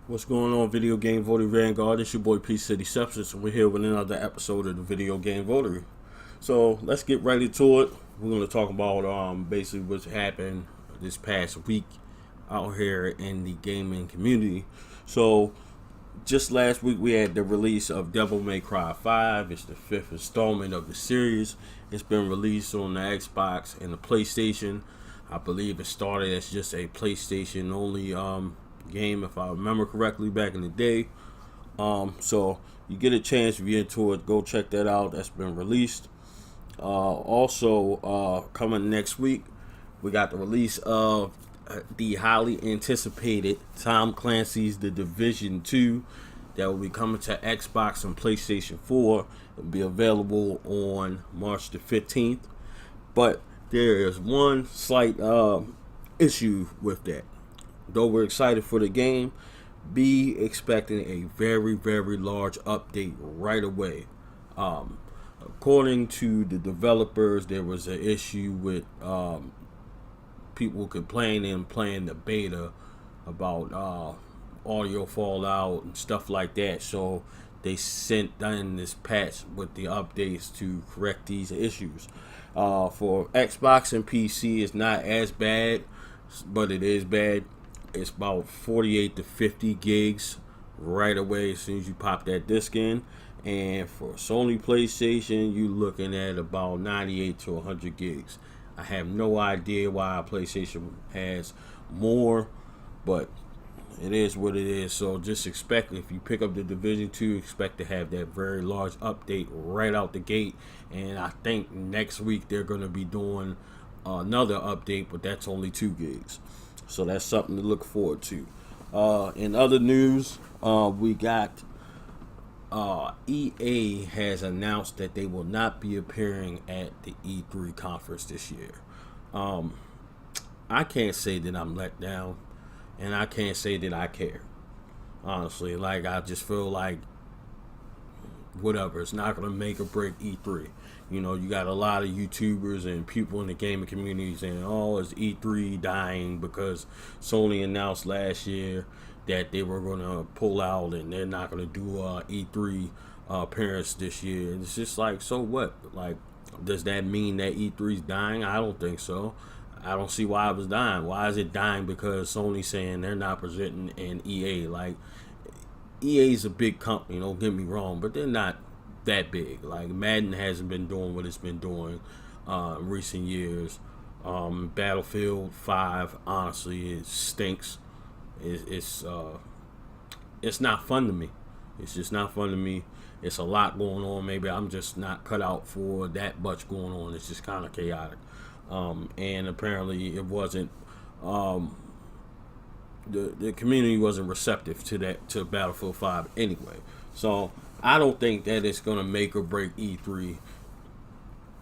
What's going on, Video Game Voter Vanguard? It's your boy P City Substance, and we're here with another episode of the Video Game Votary. So let's get right into it. We're going to talk about basically what's happened this past week out here in the gaming community. So just last week we had the release of Devil May Cry 5. It's the fifth installment of the series. It's been released on the Xbox and the PlayStation. I believe it started as just a PlayStation only game, if I remember correctly, back in the day. So you get a chance if you're into it, go check that out. That's been released. Also, coming next week, we got the release of the highly anticipated Tom Clancy's The Division 2 that will be coming to Xbox and PlayStation 4. It will be available on March the 15th. But there is one slight issue with that. Though we're excited for the game, be expecting a very, very large update right away. According to the developers, there was an issue with people complaining playing the beta about audio fallout and stuff like that. So they sent in this patch with the updates to correct these issues. For Xbox and PC, it's not as bad, but it is bad. It's about 48 to 50 gigs right away as soon as you pop that disc in. And for Sony PlayStation, you're looking at about 98 to 100 gigs. I have no idea why PlayStation has more, but it is what it is. So just expect, if you pick up the Division 2, expect to have that very large update right out the gate. And I think next week they're going to be doing another update, but that's only 2 gigs. So that's something to look forward to. In other news, we got EA has announced that they will not be appearing at the E3 conference this year. I can't say that I'm let down, and I can't say that I care. Honestly, like, I just feel like whatever, it's not going to make or break E3. You know, you got a lot of YouTubers and people in the gaming community saying, oh, is E3 dying because Sony announced last year that they were going to pull out and they're not going to do E3 appearance this year. And it's just like, so what? Like, does that mean that E3 is dying? I don't think so. I don't see why it was dying. Why is it dying because Sony's saying they're not presenting in EA? Like, EA's a big company, don't get me wrong, but they're not that big. Like, Madden hasn't been doing what it's been doing in recent years. Battlefield 5, honestly, it stinks. It's not fun to me. It's just not fun to me. It's a lot going on. Maybe I'm just not cut out for that much going on. It's just kind of chaotic. And apparently it wasn't, the community wasn't receptive to Battlefield 5 anyway. So I don't think that it's going to make or break E3.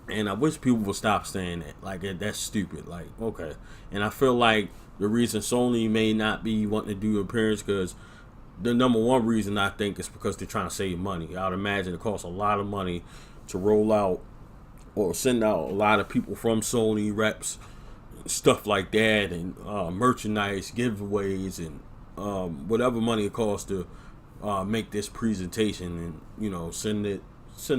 And I wish people would stop saying that. Like, that's stupid. Like, okay. And I feel like the reason Sony may not be wanting to do appearance, because the number one reason I think is because they're trying to save money. I would imagine it costs a lot of money to roll out or send out a lot of people from Sony, reps, stuff like that, and merchandise, giveaways, and whatever money it costs to make this presentation, and send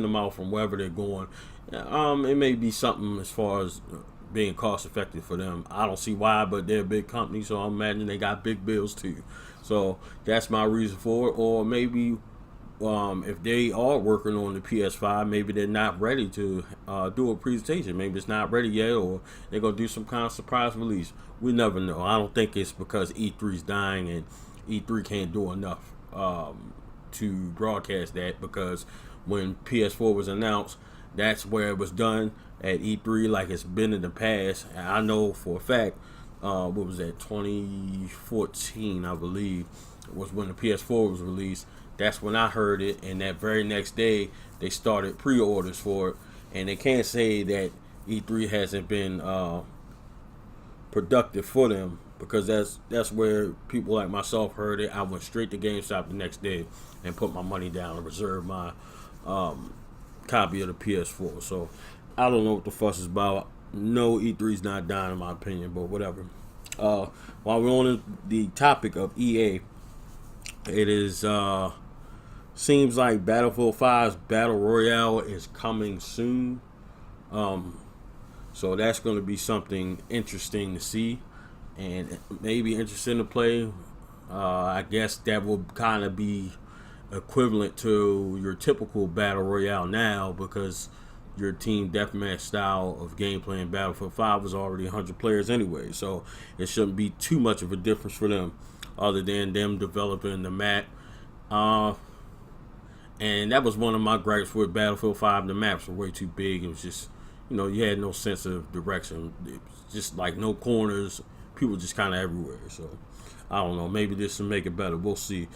them out from wherever they're going. It may be something as far as being cost effective for them. I don't see why, but they're a big company, so I imagine they got big bills too. So that's my reason for it. Or maybe if they are working on the PS5, maybe they're not ready to do a presentation. Maybe it's not ready yet, or they're going to do some kind of surprise release. We never know. I don't think it's because E3 is dying and E3 can't do enough to broadcast that, because when PS4 was announced, that's where it was done at E3 like it's been in the past. And I know for a fact, what was that, 2014, I believe, was when the PS4 was released. That's when I heard it, and that very next day they started pre-orders for it. And they can't say that E3 hasn't been productive for them, because that's where people like myself heard it. I went straight to GameStop the next day and put my money down and reserved my copy of the PS4. So I don't know what the fuss is about. No, E3's not dying in my opinion, but whatever. While we're on the topic of EA, It is seems like Battlefield 5's Battle Royale is coming soon. Um, so that's going to be something interesting to see and maybe interesting to play. I guess that will kind of be equivalent to your typical Battle Royale now because your team deathmatch style of gameplay in Battlefield 5 was already 100 players anyway. So it shouldn't be too much of a difference for them other than them developing the map. Uh, and that was one of my gripes with Battlefield 5. The maps were way too big. It was just, you had no sense of direction. It was just like no corners. People just kind of everywhere. So I don't know. Maybe this will make it better. We'll see.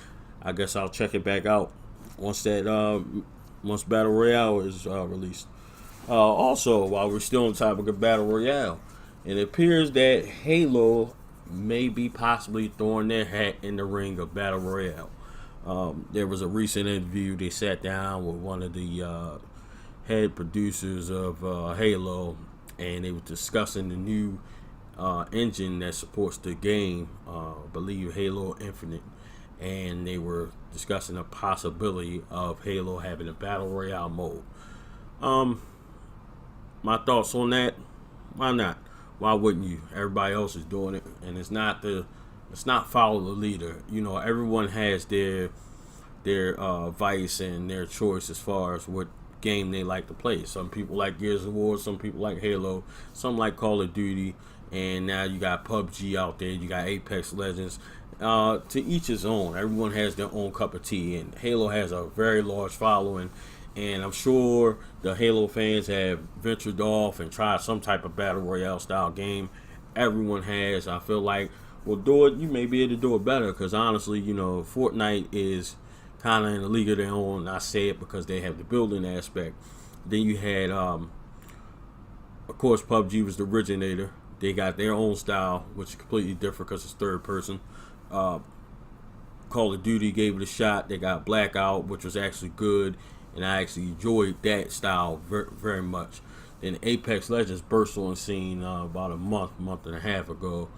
I guess I'll check it back out once once Battle Royale is released. Also, while we're still on the topic of Battle Royale, it appears that Halo may be possibly throwing their hat in the ring of Battle Royale. There was a recent interview. They sat down with one of the head producers of Halo, and they were discussing the new engine that supports the game, I believe Halo Infinite, and they were discussing the possibility of Halo having a Battle Royale mode. My thoughts on that, why not? Why wouldn't you? Everybody else is doing it, and it's not follow the leader. Everyone has their vice and their choice as far as what game they like to play. Some people like Gears of War, some people like Halo, some like Call of Duty, and now you got PUBG out there, you got Apex Legends. To each his own. Everyone has their own cup of tea, and Halo has a very large following, and I'm sure the Halo fans have ventured off and tried some type of Battle Royale style game. Everyone has. I feel like, well, do it. You may be able to do it better, because honestly, Fortnite is kind of in a league of their own. I say it because they have the building aspect. Then you had, of course, PUBG was the originator. They got their own style, which is completely different because it's third person. Call of Duty gave it a shot. They got Blackout, which was actually good, and I actually enjoyed that style very, very much. Then Apex Legends burst on the scene about a month and a half ago.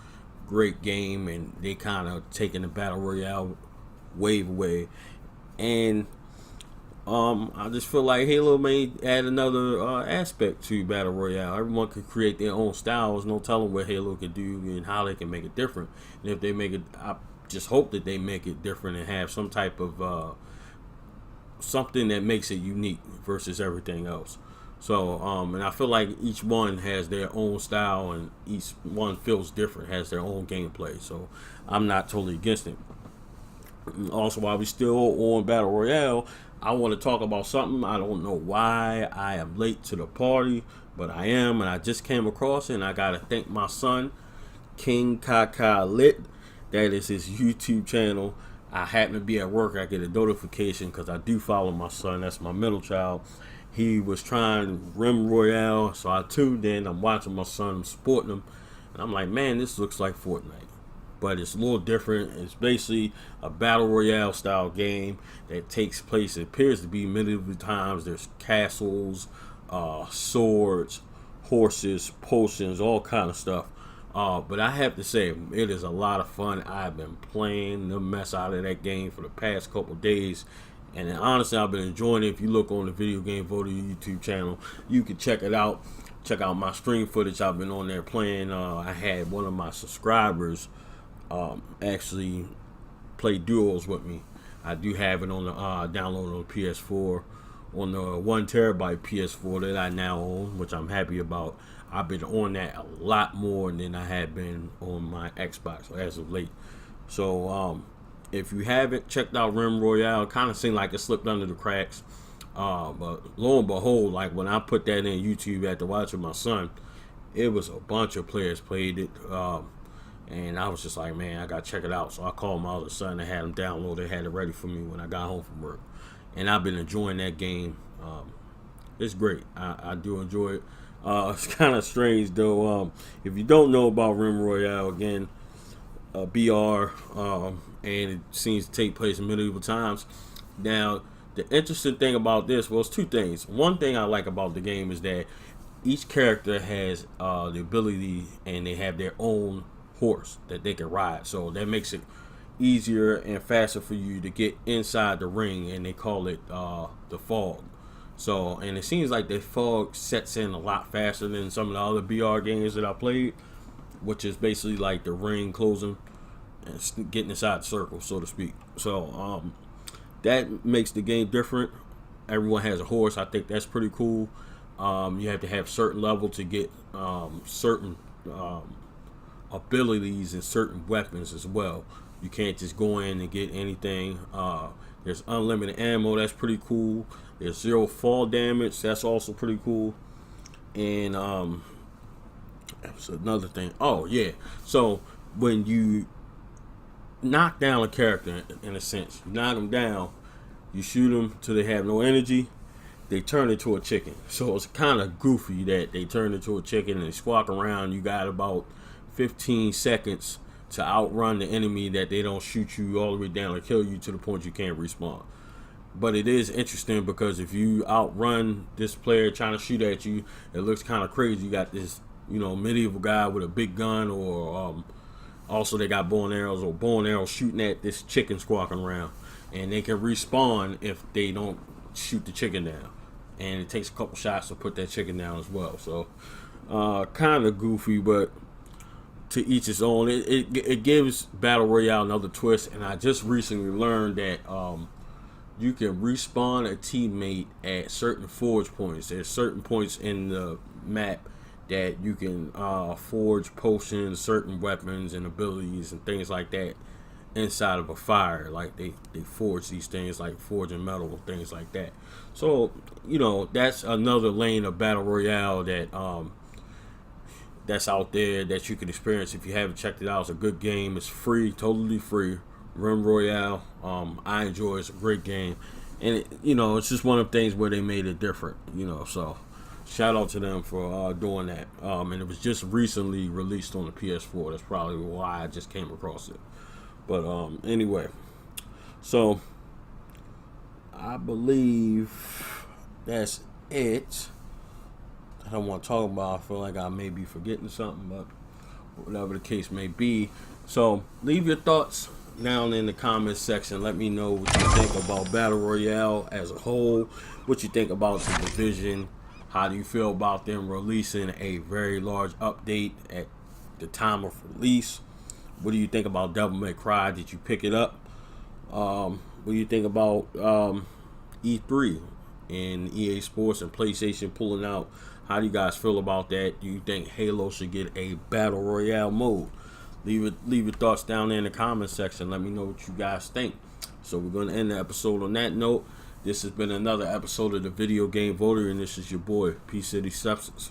Great game, and they kind of taking the Battle Royale wave away. And I just feel like Halo may add another aspect to Battle Royale. Everyone could create their own styles. No telling what Halo could do and how they can make it different. And if they make it, I just hope that they make it different and have some type of something that makes it unique versus everything else. So, and I feel like each one has their own style and each one feels different, has their own gameplay. So I'm not totally against it. Also, while we're still on Battle Royale, I want to talk about something. I don't know why I am late to the party, but I am, and I just came across it, and I got to thank my son, King Kaka Lit. That is his YouTube channel. I happen to be at work. I get a notification because I do follow my son. That's my middle child. He was trying Rim Royale, so I tuned in. I'm watching my son, I'm supporting him, and I'm like, man, this looks like Fortnite. But it's a little different. It's basically a Battle Royale style game that takes place, it appears to be medieval times. There's castles, swords, horses, potions, all kind of stuff. But I have to say, it is a lot of fun. I've been playing the mess out of that game for the past couple days. And honestly, I've been enjoying it. If you look on the Video Game VOTARY YouTube channel, you can check it out. Check out my stream footage. I've been on there playing. I had one of my subscribers actually play duos with me. I do have it on the download on the PS4, on the 1 terabyte PS4 that I now own, which I'm happy about. I've been on that a lot more than I had been on my Xbox as of late. So if you haven't checked out Rim Royale, it kind of seemed like it slipped under the cracks. But lo and behold, like when I put that in YouTube after watching my son, it was a bunch of players played it. And I was just like, man, I got to check it out. So I called my other son and had him download it, had it ready for me when I got home from work. And I've been enjoying that game. It's great. I do enjoy it. It's kind of strange, though. If you don't know about Rim Royale, again, BR, and it seems to take place in medieval times. Now, the interesting thing about this was two things. One thing I like about the game is that each character has the ability, and they have their own horse that they can ride, so that makes it easier and faster for you to get inside the ring, and they call it the fog. So, and it seems like the fog sets in a lot faster than some of the other BR games that I played, which is basically like the ring closing and getting inside the circle, so to speak. So that makes the game different. Everyone has a horse. I think that's pretty cool. You have to have certain level to get certain abilities and certain weapons as well. You can't just go in and get anything. There's unlimited ammo. That's pretty cool. There's 0 fall damage. That's also pretty cool. And that's another thing. Oh yeah. So when you knock down a character, in a sense, you knock them down, you shoot them till they have no energy, they turn into a chicken. So it's kind of goofy that they turn into a chicken and they squawk around. You got about 15 seconds to outrun the enemy, that they don't shoot you all the way down or kill you to the point you can't respawn. But it is interesting because if you outrun this player trying to shoot at you, it looks kind of crazy. You got this, medieval guy with a big gun, or also they got bow and arrows shooting at this chicken squawking around, and they can respawn if they don't shoot the chicken down. And it takes a couple shots to put that chicken down as well. So kind of goofy, but to each his own. It gives Battle Royale another twist, and I just recently learned that you can respawn a teammate at certain forge points. There's certain points in the map that you can forge potions, certain weapons and abilities and things like that inside of a fire. Like they forge these things, like forging metal and things like that. So that's another lane of Battle Royale that that's out there that you can experience. If you haven't checked it out, it's a good game. It's free, totally free. Rim Royale. I enjoy it. It's a great game, and it's just one of the things where they made it different. So shout out to them for doing that. And it was just recently released on the PS4. That's probably why I just came across it. But anyway, so I believe that's it. I don't want to talk about. I feel like I may be forgetting something, but whatever the case may be. So leave your thoughts down in the comments section. Let me know what you think about Battle Royale as a whole. What you think about the Division. How do you feel about them releasing a very large update at the time of release? What do you think about Devil May Cry? Did you pick it up? What do you think about E3 and EA Sports and PlayStation pulling out? How do you guys feel about that? Do you think Halo should get a Battle Royale mode? Leave your thoughts down there in the comments section. Let me know what you guys think. So we're going to end the episode on that note. This has been another episode of the Video Game VOTARY, and this is your boy, P City Substance.